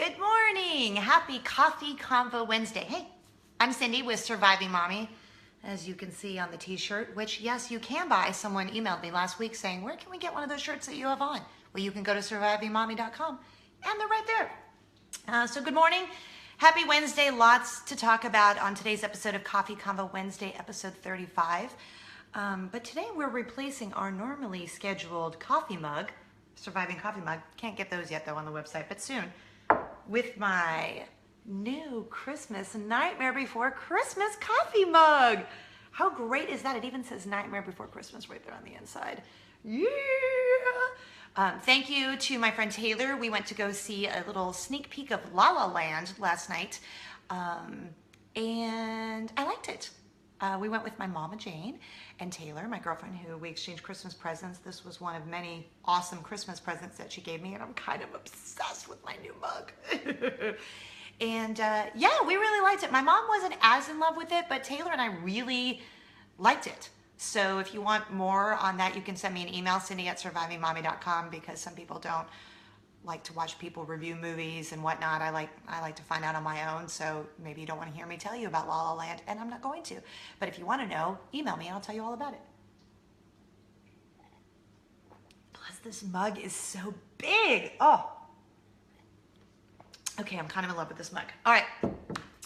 Good morning. Happy Coffee Convo Wednesday. Hey, I'm Cindy with Surviving Mommy, as you can see on the t-shirt, which yes, you can buy. Someone emailed me last week saying, where can we get one of those shirts that you have on? Well, you can go to survivingmommy.com and they're right there. So good morning. Happy Wednesday. Lots to talk about on today's episode of Coffee Convo Wednesday, episode 35. But today we're replacing our normally scheduled coffee mug, Surviving Coffee Mug. Can't get those yet though on the website, but soon, with my new Christmas Nightmare Before Christmas coffee mug. How great is that? It even says Nightmare Before Christmas right there on the inside. Yeah! Thank you to my friend Taylor. We went to go see a little sneak peek of La La Land last night, and I liked it. We went with my mama Jane and Taylor, my girlfriend, who we exchanged Christmas presents. This was one of many awesome Christmas presents that she gave me, and I'm kind of obsessed with my new mug. And yeah, we really liked it. My mom wasn't as in love with it, but Taylor and I really liked it. So if you want more on that, you can send me an email, cindy@survivingmommy.com, because some people don't like to watch people review movies and whatnot. I like to find out on my own, so maybe you don't want to hear me tell you about La La Land, and I'm not going to. But if you want to know, email me and I'll tell you all about it. Plus, this mug is so big. Oh. Okay, I'm kind of in love with this mug. All right,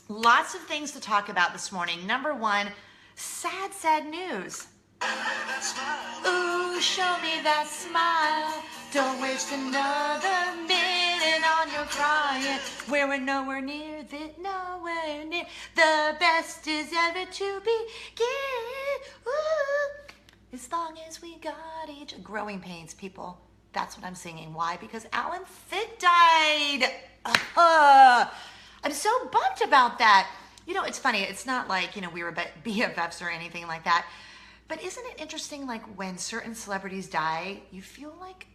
lots of things to talk about this morning. Number one, sad news. Ooh, show me that smile. Don't waste another minute on your crying. We're nowhere near the best is ever to begin. Ooh, as long as we got each growing pains, people. That's what I'm singing. Why? Because Alan Thicke died. I'm so bummed about that. You know, it's funny. It's not like, you know, we were BFFs or anything like that. But isn't it interesting, like when certain celebrities die, you feel like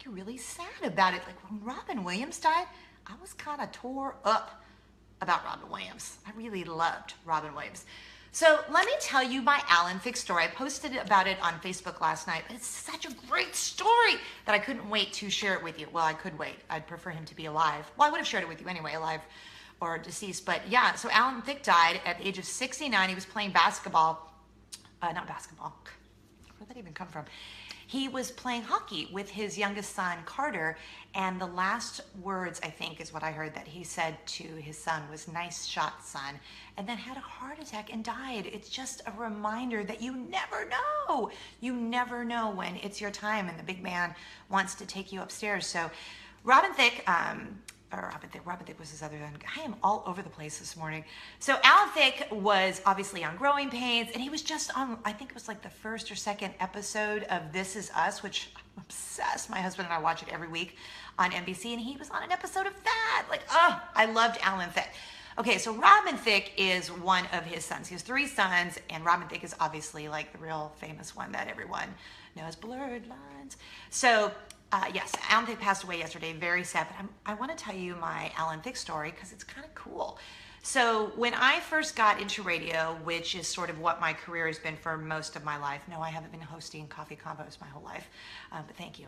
you're really sad about it. Like when Robin Williams died, I was kind of tore up about Robin Williams. I really loved Robin Williams. So let me tell you my Alan Thicke story. I posted about it on Facebook last night. It's such a great story that I couldn't wait to share it with you. Well, I could wait. I'd prefer him to be alive. Well, I would have shared it with you anyway, alive or deceased. But yeah, so Alan Thicke died at the age of 69. He was playing basketball. Not basketball. Where'd that even come from? He was playing hockey with his youngest son, Carter, and the last words, I think, is what I heard that he said to his son was, "Nice shot, son," and then had a heart attack and died. It's just a reminder that you never know. You never know when it's your time and the big man wants to take you upstairs. So Robin Thicke was his other son. I am all over the place this morning. So Alan Thicke was obviously on Growing Pains, and he was just on, I think it was like the first or second episode of This Is Us, which I'm obsessed. My husband and I watch it every week on NBC, and he was on an episode of that. Like, oh, I loved Alan Thicke. Okay, so Robin Thicke is one of his sons. He has 3 sons, and Robin Thicke is obviously like the real famous one that everyone knows, Blurred Lines. So yes, Alan Thicke passed away yesterday, very sad, but I want to tell you my Alan Thicke story because it's kind of cool. So when I first got into radio, which is sort of what my career has been for most of my life, no, I haven't been hosting Coffee Convos my whole life, but thank you.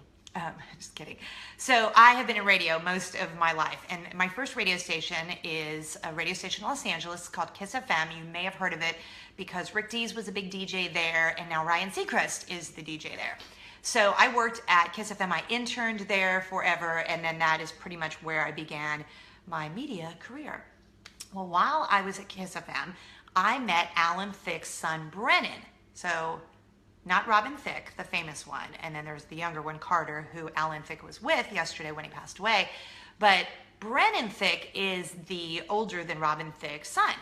Just kidding. So I have been in radio most of my life, and my first radio station is a radio station in Los Angeles. It's called Kiss FM. You may have heard of it because Rick Dees was a big DJ there, and now Ryan Seacrest is the DJ there. So I worked at Kiss FM. I interned there forever, and then that is pretty much where I began my media career. Well, while I was at Kiss FM, I met Alan Thicke's son, Brennan. So not Robin Thicke, the famous one, and then there's the younger one, Carter, who Alan Thicke was with yesterday when he passed away. But Brennan Thicke is the older than Robin Thicke's son.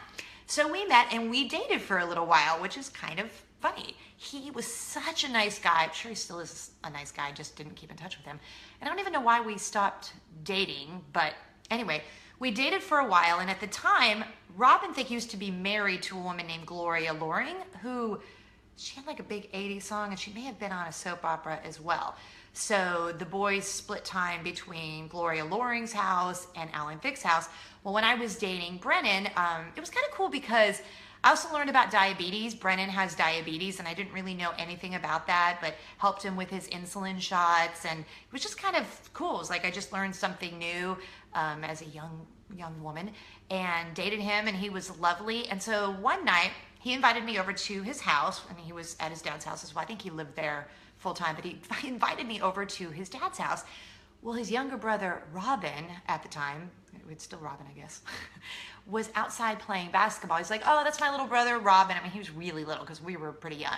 So we met and we dated for a little while, which is kind of funny. He was such a nice guy. I'm sure he still is a nice guy, just didn't keep in touch with him. And I don't even know why we stopped dating, but anyway, we dated for a while, and at the time, Robin Thicke used to be married to a woman named Gloria Loring, who, she had like a big 80s song, and she may have been on a soap opera as well. So the boys split time between Gloria Loring's house and Alan Thicke's house. Well, when I was dating Brennan, it was kind of cool because I also learned about diabetes. Brennan has diabetes, and I didn't really know anything about that, but helped him with his insulin shots, and it was just kind of cool. It was like I just learned something new as a young woman, and dated him, and he was lovely. And so one night, he invited me over to his house, and he was at his dad's house as well. I think he lived there full time, but he invited me over to his dad's house. Well, his younger brother, Robin, at the time, it's still Robin, I guess, was outside playing basketball. He's like, oh, that's my little brother, Robin. I mean, he was really little because we were pretty young.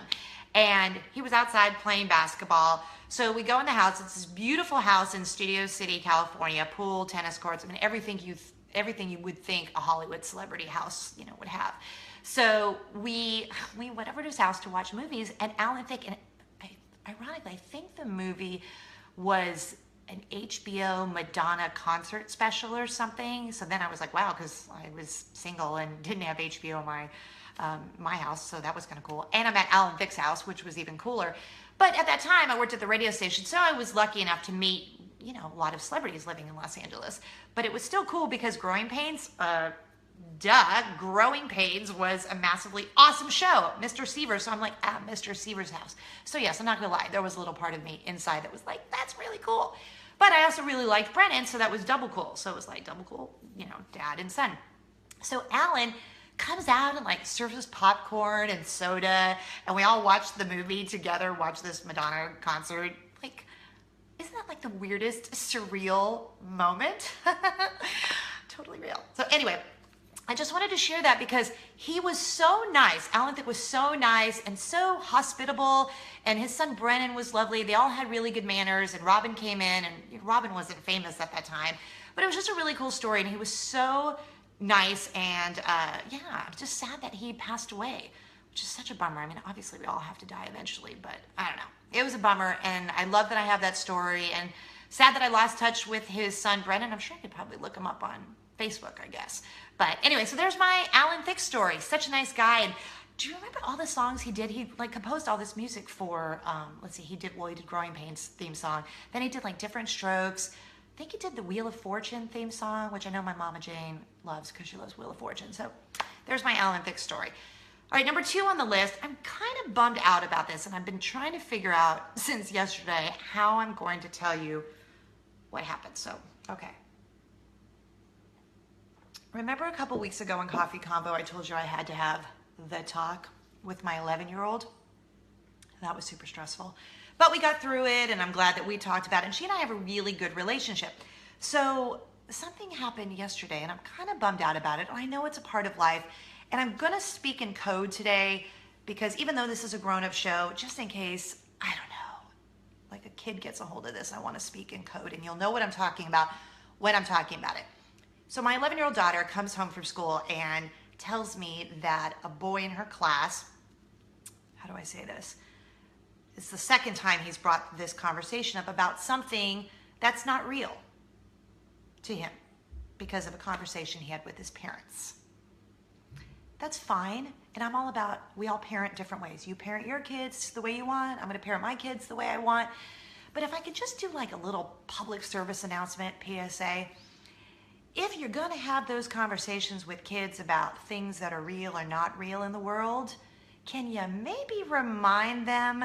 And he was outside playing basketball. So we go in the house. It's this beautiful house in Studio City, California, pool, tennis courts. I mean, everything you would think a Hollywood celebrity house, would have. So we went over to his house to watch movies, and Alan Thicke, and ironically, I think the movie was an HBO Madonna concert special or something. So then I was like, wow, because I was single and didn't have HBO in my house, so that was kind of cool. And I'm at Alan Thicke's house, which was even cooler. But at that time, I worked at the radio station, so I was lucky enough to meet, a lot of celebrities living in Los Angeles. But it was still cool because Growing Pains, Growing Pains was a massively awesome show, Mr. Seaver. So I'm like at Mr. Seaver's house. So yes, I'm not gonna lie, there was a little part of me inside that was like, that's really cool. But I also really liked Brennan, so that was double cool. So it was like double cool, dad and son. So Alan comes out and like serves us popcorn and soda, and we all watched the movie together, watched this Madonna concert. Like, isn't that like the weirdest, surreal moment? Totally real. So anyway, I just wanted to share that because he was so nice. Alan Thicke was so nice and so hospitable, and his son Brennan was lovely. They all had really good manners, and Robin came in, and Robin wasn't famous at that time, but it was just a really cool story, and he was so nice, and I'm just sad that he passed away, which is such a bummer. I mean, obviously we all have to die eventually, but I don't know. It was a bummer, and I love that I have that story, and sad that I lost touch with his son Brennan. I'm sure I could probably look him up on Facebook, I guess. But anyway, so there's my Alan Thicke story. Such a nice guy. And do you remember all the songs he did? He like composed all this music for, he did Growing Pains theme song. Then he did like Different Strokes. I think he did the Wheel of Fortune theme song, which I know my Mama Jane loves because she loves Wheel of Fortune. So there's my Alan Thicke story. All right, number 2 on the list. I'm kind of bummed out about this, and I've been trying to figure out since yesterday how I'm going to tell you what happened. So, okay. Remember a couple weeks ago in Coffee Convo, I told you I had to have the talk with my 11-year-old? That was super stressful. But we got through it, and I'm glad that we talked about it. And she and I have a really good relationship. So something happened yesterday, and I'm kind of bummed out about it. I know it's a part of life, and I'm going to speak in code today because even though this is a grown-up show, just in case, I don't know, like a kid gets a hold of this, I want to speak in code, and you'll know what I'm talking about when I'm talking about it. So my 11-year-old daughter comes home from school and tells me that a boy in her class, how do I say this? It's the second time he's brought this conversation up about something that's not real to him because of a conversation he had with his parents. That's fine, and I'm all about, we all parent different ways. You parent your kids the way you want, I'm gonna parent my kids the way I want. But if I could just do like a little public service announcement, PSA, if you're going to have those conversations with kids about things that are real or not real in the world, can you maybe remind them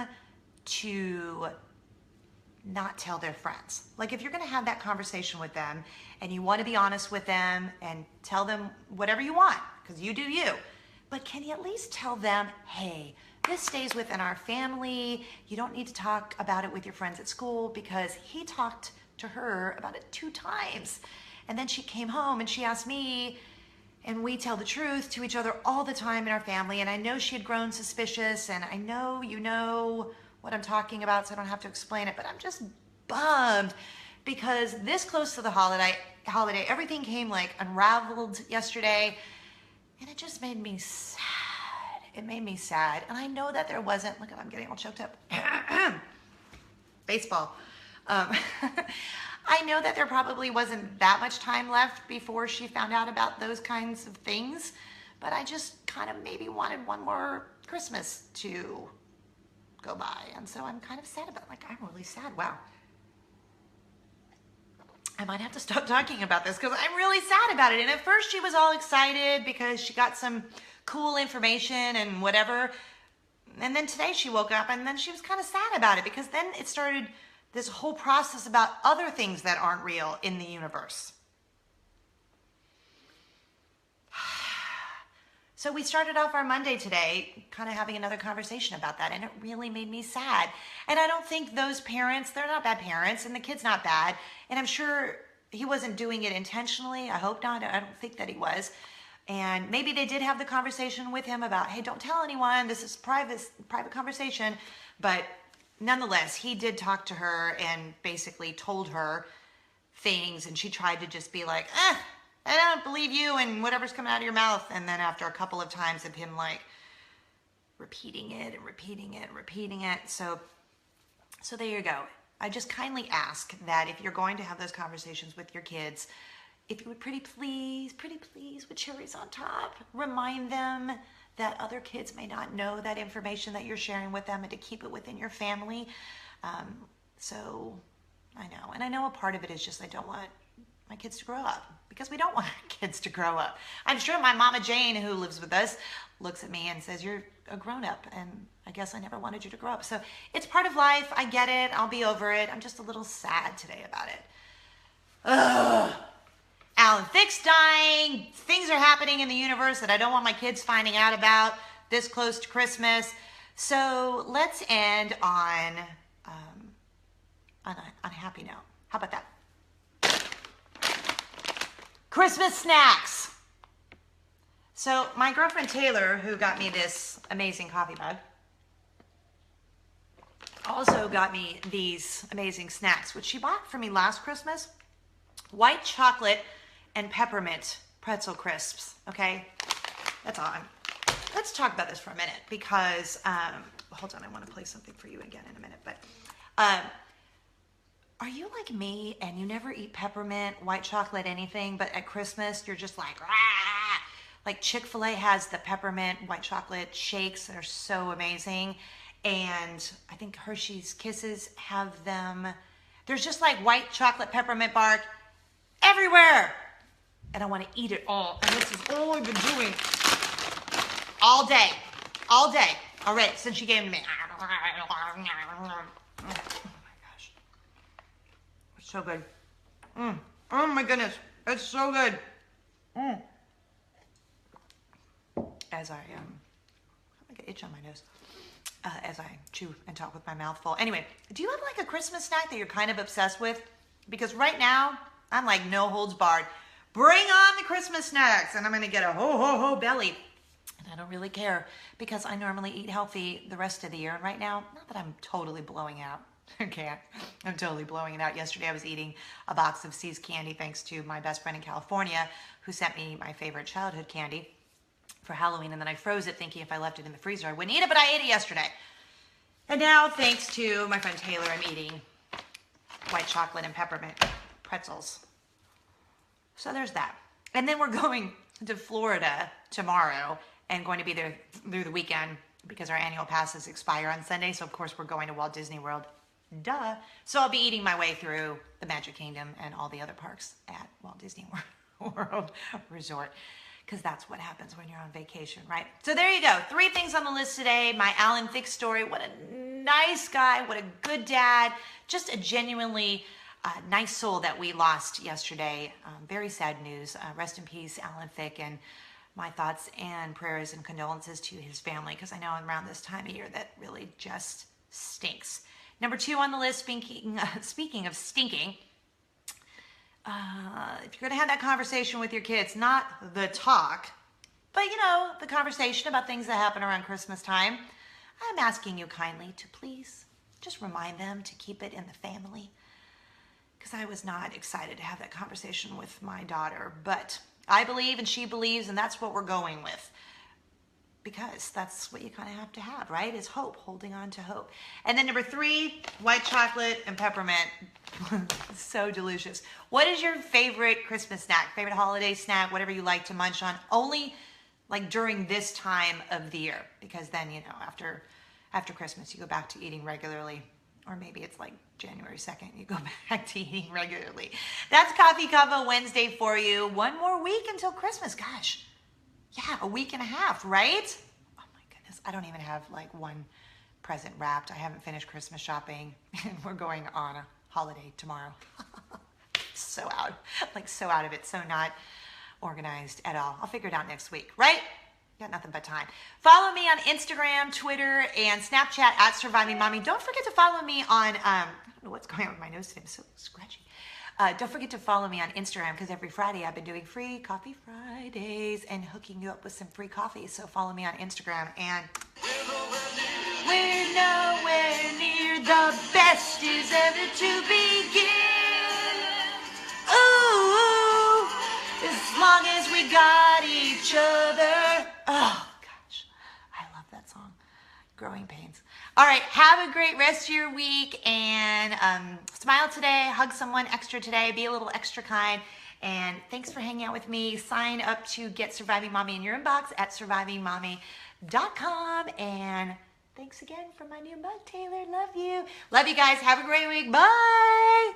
to not tell their friends? Like if you're going to have that conversation with them and you want to be honest with them and tell them whatever you want, because you do you, but can you at least tell them, hey, this stays within our family. You don't need to talk about it with your friends at school because he talked to her about it 2 times. And then she came home and she asked me, and we tell the truth to each other all the time in our family. And I know she had grown suspicious, and I know you know what I'm talking about, so I don't have to explain it, but I'm just bummed because this close to the holiday, everything came like unraveled yesterday, and it just made me sad. It made me sad. And I know that there wasn't, look, I'm getting all choked up. Baseball. I know that there probably wasn't that much time left before she found out about those kinds of things, but I just kind of maybe wanted one more Christmas to go by, and so I'm kind of sad about it. Like, I'm really sad. Wow. I might have to stop talking about this because I'm really sad about it. And at first she was all excited because she got some cool information and whatever. And then today she woke up and then she was kind of sad about it because then it started this whole process about other things that aren't real in the universe. So we started off our Monday today kind of having another conversation about that, and it really made me sad. And I don't think those parents, they're not bad parents, and the kid's not bad. And I'm sure he wasn't doing it intentionally. I hope not. I don't think that he was. And maybe they did have the conversation with him about, hey, don't tell anyone. This is private conversation. But nonetheless, he did talk to her and basically told her things, and she tried to just be like, I don't believe you and whatever's coming out of your mouth. And then after a couple of times of him like repeating it and repeating it and repeating it. So there you go. I just kindly ask that if you're going to have those conversations with your kids, if you would pretty please, with cherries on top, remind them that other kids may not know that information that you're sharing with them and to keep it within your family. So I know. And I know a part of it is just I don't want my kids to grow up because we don't want our kids to grow up. I'm sure my Mama Jane, who lives with us, looks at me and says, you're a grown-up, and I guess I never wanted you to grow up. So it's part of life. I get it. I'll be over it. I'm just a little sad today about it. Ugh. Alan Thicke's dying. Things are happening in the universe that I don't want my kids finding out about this close to Christmas. So let's end on a happy note. How about that? Christmas snacks. So my girlfriend Taylor, who got me this amazing coffee mug, also got me these amazing snacks, which she bought for me last Christmas. White chocolate and peppermint pretzel crisps, okay? That's all. Let's talk about this for a minute because, hold on, I want to play something for you again in a minute, but are you like me and you never eat peppermint, white chocolate, anything, but at Christmas you're just like, rah! Like Chick-fil-A has the peppermint white chocolate shakes that are so amazing. And I think Hershey's Kisses have them. There's just like white chocolate peppermint bark everywhere. And I want to eat it all. And this is all I've been doing all day already since she gave them to me. So good. Oh my goodness. It's so good. As I like an itch on my nose. As I chew and talk with my mouth full. Anyway, do you have like a Christmas snack that you're kind of obsessed with? Because right now, I'm like no holds barred. Bring on the Christmas snacks. And I'm going to get a ho belly. And I don't really care because I normally eat healthy the rest of the year. And right now, not that I'm totally blowing out. Okay, I'm totally blowing it out. Yesterday I was eating a box of See's candy thanks to my best friend in California who sent me my favorite childhood candy for Halloween, and then I froze it thinking if I left it in the freezer I wouldn't eat it, but I ate it yesterday. And now thanks to my friend Taylor, I'm eating white chocolate and peppermint pretzels. So there's that. And then we're going to Florida tomorrow and going to be there through the weekend because our annual passes expire on Sunday. So of course we're going to Walt Disney World. Duh. So I'll be eating my way through the Magic Kingdom and all the other parks at Walt Disney World Resort, because that's what happens when you're on vacation, right? So there you go. 3 things on the list today. My Alan Thicke story. What a nice guy. What a good dad. Just a genuinely nice soul that we lost yesterday. Very sad news. Rest in peace, Alan Thicke, and my thoughts and prayers and condolences to his family, because I know around this time of year that really just stinks. Number 2 on the list, speaking of stinking, if you're going to have that conversation with your kids, not the talk, but the conversation about things that happen around Christmas time, I'm asking you kindly to please just remind them to keep it in the family, because I was not excited to have that conversation with my daughter, but I believe and she believes, and that's what we're going with. Because that's what you kind of have to have, right? Is hope, holding on to hope. And then number 3, white chocolate and peppermint. So delicious. What is your favorite Christmas snack, favorite holiday snack, whatever you like to munch on? Only like during this time of the year, because then, after Christmas, you go back to eating regularly. Or maybe it's like January 2nd, you go back to eating regularly. That's Coffee Convo Wednesday for you. One more week until Christmas. Gosh, yeah, a week and a half, right? Oh my goodness, I don't even have like one present wrapped. I haven't finished Christmas shopping, and we're going on a holiday tomorrow. So out of it, so not organized at all. I'll figure it out next week, right? Got nothing but time. Follow me on Instagram, Twitter, and Snapchat at Surviving Mommy. Don't forget to follow me on, I don't know what's going on with my nose today. I'm so scratchy. Don't forget to follow me on Instagram, because every Friday I've been doing free coffee Fridays and hooking you up with some free coffee. So follow me on Instagram. And we're nowhere near the best is ever to begin. Ooh, as long as we got each other. Oh gosh, I love that song. Growing Pains. All right, have a great rest of your week, and smile today, hug someone extra today, be a little extra kind, and thanks for hanging out with me. Sign up to get Surviving Mommy in your inbox at survivingmommy.com, and thanks again for my new mug, Taylor. Love you. Love you guys. Have a great week. Bye.